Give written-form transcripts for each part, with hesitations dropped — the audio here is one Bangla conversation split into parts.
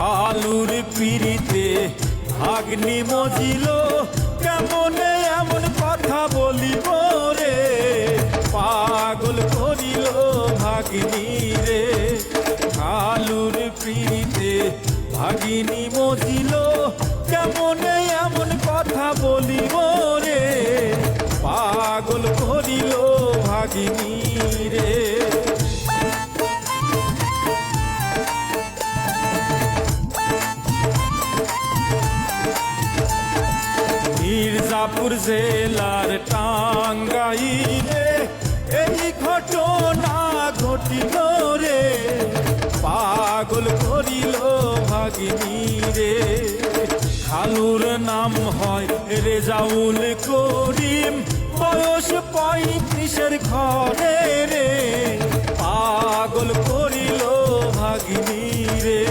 কালুর পিড়িতে ভাগ্নি মজিল, কেমনে এমন কথা বলিব রে, পাগল করিল ভাগ্নি রে। কালুর পিড়িতে ভাগিনী মজিল, কেমনে এমন কথা বলিব রে, পাগল করিল ভাগিনী রে। মির্জাপুর জেলার টাঙ্গাইলে এই ঘটনা ঘটিল রে, পাগল করিল ভাগিনী রে। খালুর নাম হয় রেজাউল করিম, বয়স 35 ঘরে রে, পাগল করিল ভাগিনী রে।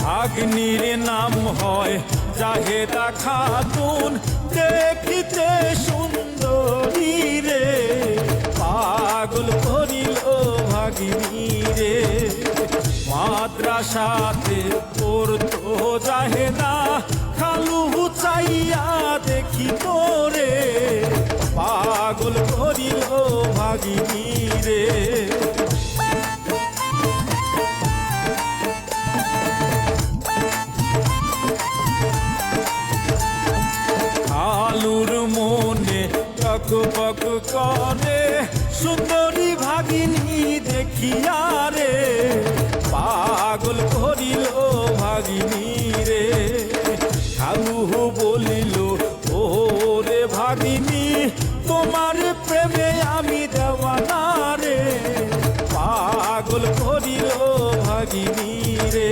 ভাগ্নির নাম হয় জাহেদা খাতুন, দেখিতে সুন্দরী রে, পাগল করিল ভাগিনী রে। মাদ্রাসাতে পড়তো জাহেদা, খালু চাইয়া দেখিত রে, পাগল করিল ভাগিনী রে। কালুর মনে টকবক করে সুন্দরী ভাগিনী দেখিয়া রে, পাগল করিল ভাগিনী রে। কালু বলিল ও রে ভাগিনী, তোমার প্রেমে আমি দেওয়ানা রে, পাগল করিল ভাগিনী রে।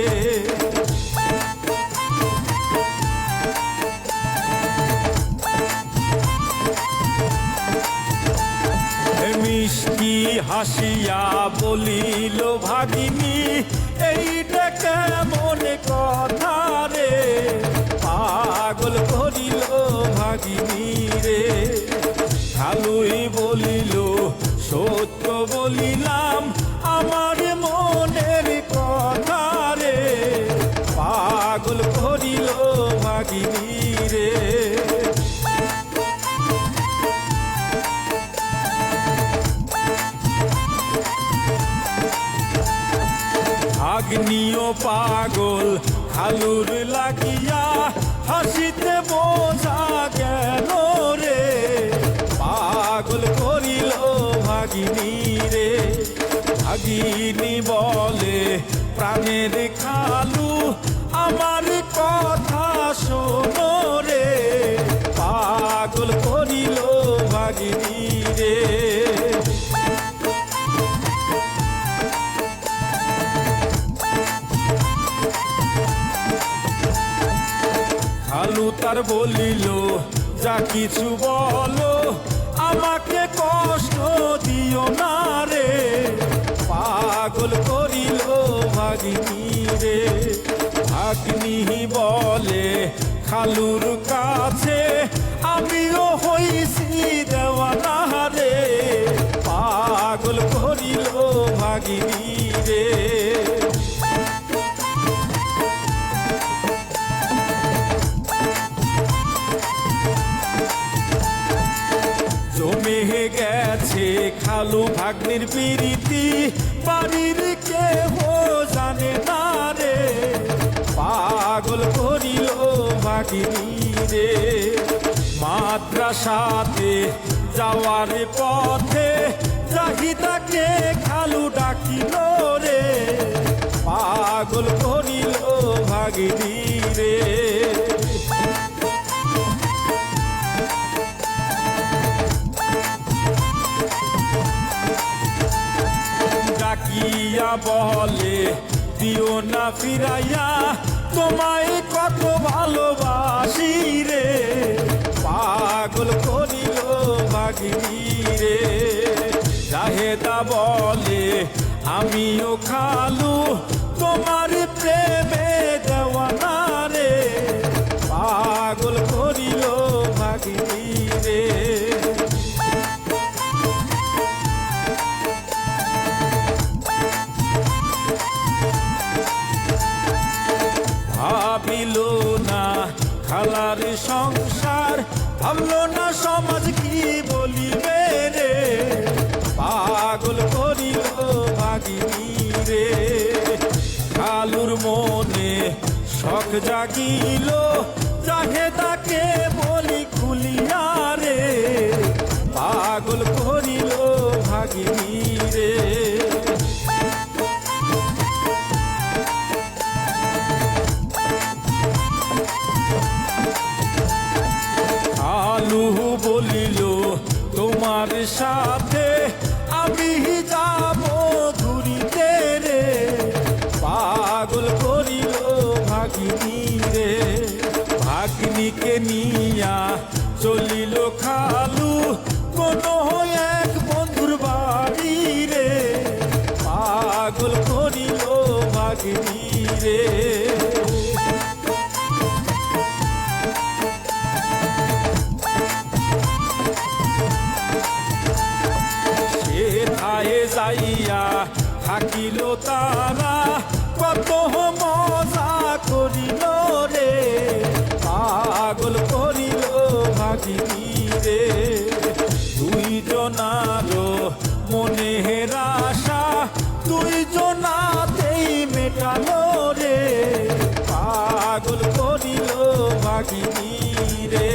মিষ্টি হাসিয়া বলিল ভাগিনী, এইটা কেমন কথা রে, পাগল করিল ভাগিনী রে। খালুই বলিল সত্য বলিলাম আমার মনের কথা রে, পাগল করিল ভাগিনী রে। ভাগ্নিও পাগল খালুর লাগিয়া, হাসিতে বোঝা গেল রে, পাগল করিল ভাগিনী রে। ভাগিনী বলে প্রাণের খালু, আমার কথা শোনো রে, পাগল করিল ভাগিনী রে। খালু তার বলিল যা কিছু বলো, আমাকে কষ্ট দিও না রে, পাগল করিল ভাগিনী রে। ভাগ্নি বলে খালুর কাছে আমিও হইছি দেওয়ানা রে, পাগল করিল ভাগিনী রে। জমে গেছে খালু ভাগ্নির পিরিতি, বাড়ির কেহ জানে না রে, পাগল করিল ভাগিনী রে। মাদ্রাসাতে যাওয়ার পথে জাহিদাকে খালু ডাকিল রে, পাগল করিল ভাগিনী রে। ডাকিয়া বলে দিও না ফিরাইয়া, তোমায় কত ভালোবাসি রে, পাগল করিল ভাগিনী রে। জাহেদা বলে আমিও খালু তোমার প্রেমে দেওয়ানা রে, পাগল করিল ভাগিনী রে। সংসার ভাবলো না সমাজ কি বলিবে রে পাগল করিল ভাগিনী রে কালুর মনে শখ জাগিল যাহে তাকে বলি খুলিয়া রে পাগল করিল ভাগিনী রে কালু বলিল তোমার সাথে আমি যাব ঘুরিতে রে পাগল করিল ভাগিনী রে ভাগিনীকে নিয়া চলিল খালু কোন এক বন্ধুর বাড়ি রে পাগল করিল ভাগিনী রে যাইয়া থাকিল তারা কত মজা করিল রে পাগল করিল ভাগিনী রে দুইজনার মনে আশা দুইজনাতেই মেটালো রে পাগল করিল ভাগিনী রে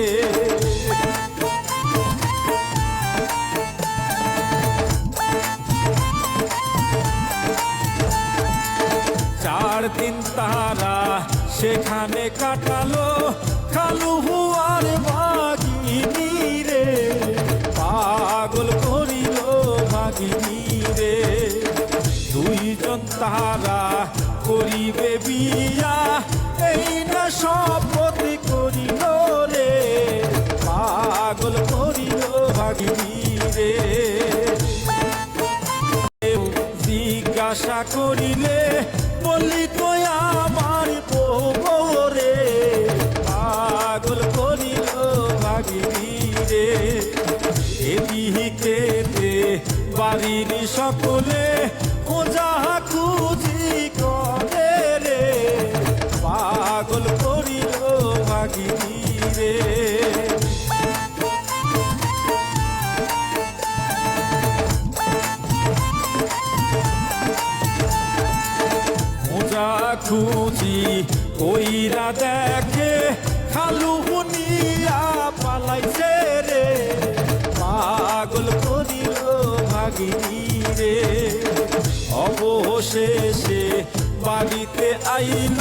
দিন তারা সেখানে কাটালো খালু হুয়ার ভাগিনী রে পাগল করিল ভাগিনী রে দুইজন তারা করিবে বিয়া এই না শপথ করিল রে পাগল করিল ভাগিনী রে জিজ্ঞাসা করিলে বলি তো আমার বউ রে পাগল করিল ভাগিনী রে এদিকে বাড়ির সকলে খোঁজা খুঁজি করে রে পাগল করিল ভাগিনী রে খুঁজি কইরা দেখে খালু হুনিয়া পালাইছে রে পাগল করিল ভাগিনী রে অবশেষে বাড়িতে আইল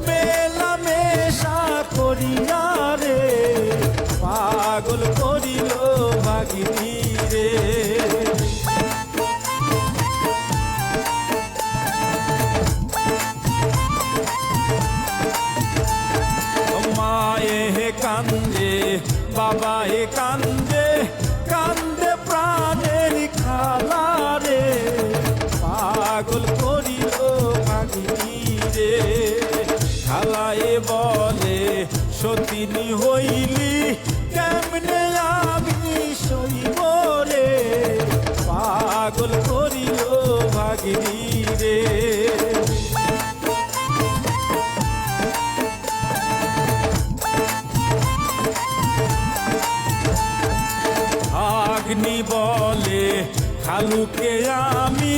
মেলা মেশা করিয়া রে পাগল করিল ভাগিনী রে কান্দে বাবা কান্দে কান্দে প্রাণের খালা রে পাগল করিল ভাগিনী রে খালায় বলে সতিনী হইলি কেমনে আমি সইব রে পাগল করিল ভাগিনী রে বলে খালুকে আমি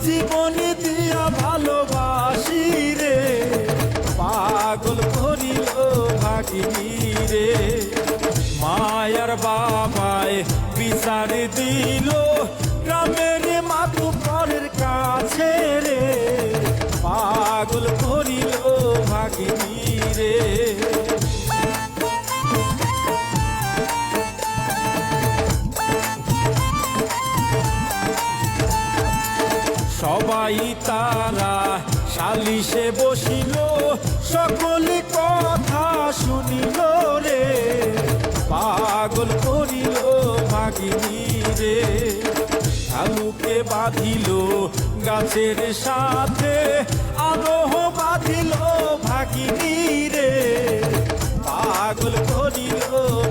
জীবনে দিয়া ভালোবাসি রে পাগল করিল ভাগিনী রে মায়ার বাবায় বিচার দিল গ্রামের মাতুব্বরের কাছে রে পাগল করিল ভাগিনী রে সবাই তারা সালিশে বসিল সকলে কথা শুনিল রে পাগল করিল ভাগিনী রে খালুকে বাঁধিল গাছের সাথে আরোহ বাঁধিল ভাগিনী রে পাগল করিল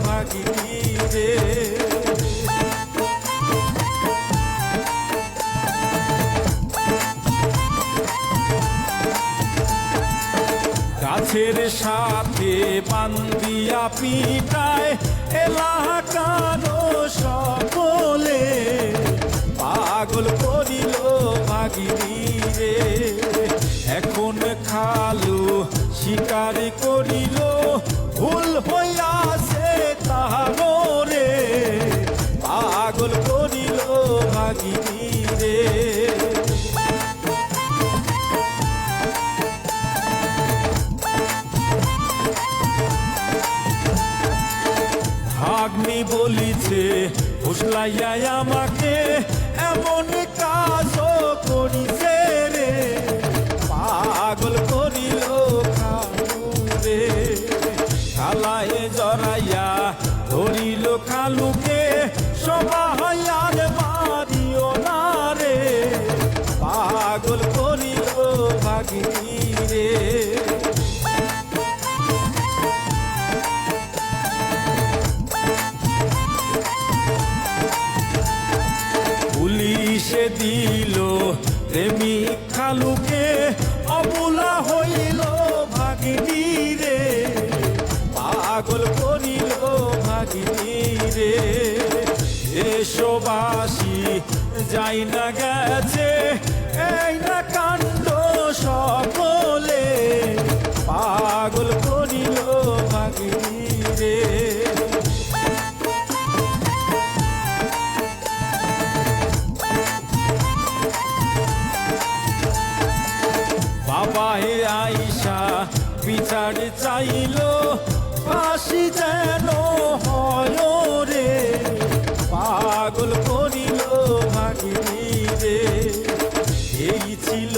ভাগিনী রে গাছের সাথে বান্দিয়া পিটায় এলাকার সকলে, পাগল করিল ভাগিনী রে। এখন খালু শিকারি করিল, ভুল হইয়াছে তাহারে, পাগল করিল ভাগিনী রে। ভাগ্নি বলিছে ফুসলাইয়া আমাকে, এমন কাজও করিছে রে, পাগল করিল খালু রে। খালায় জড়াইয়া ধরিল খালুকে, সবাই আর মারিও না রে, পাগল করিল ভাগিনী রে। পুলিশে দিল প্রেমিক খালুকে, অবলা হইল ভাগিনী রে, পাগল করিল ভাগিনী রে। দেশবাসী যাই না গেছে, এই না কাণ্ড সকলে, পাগল করিল ভাগিনী রে। বাবাহে আইসা বিচার চাইল, ফাঁসি যেন হয় রে, পাগল করিল ভাগিনী রে। এই ছিল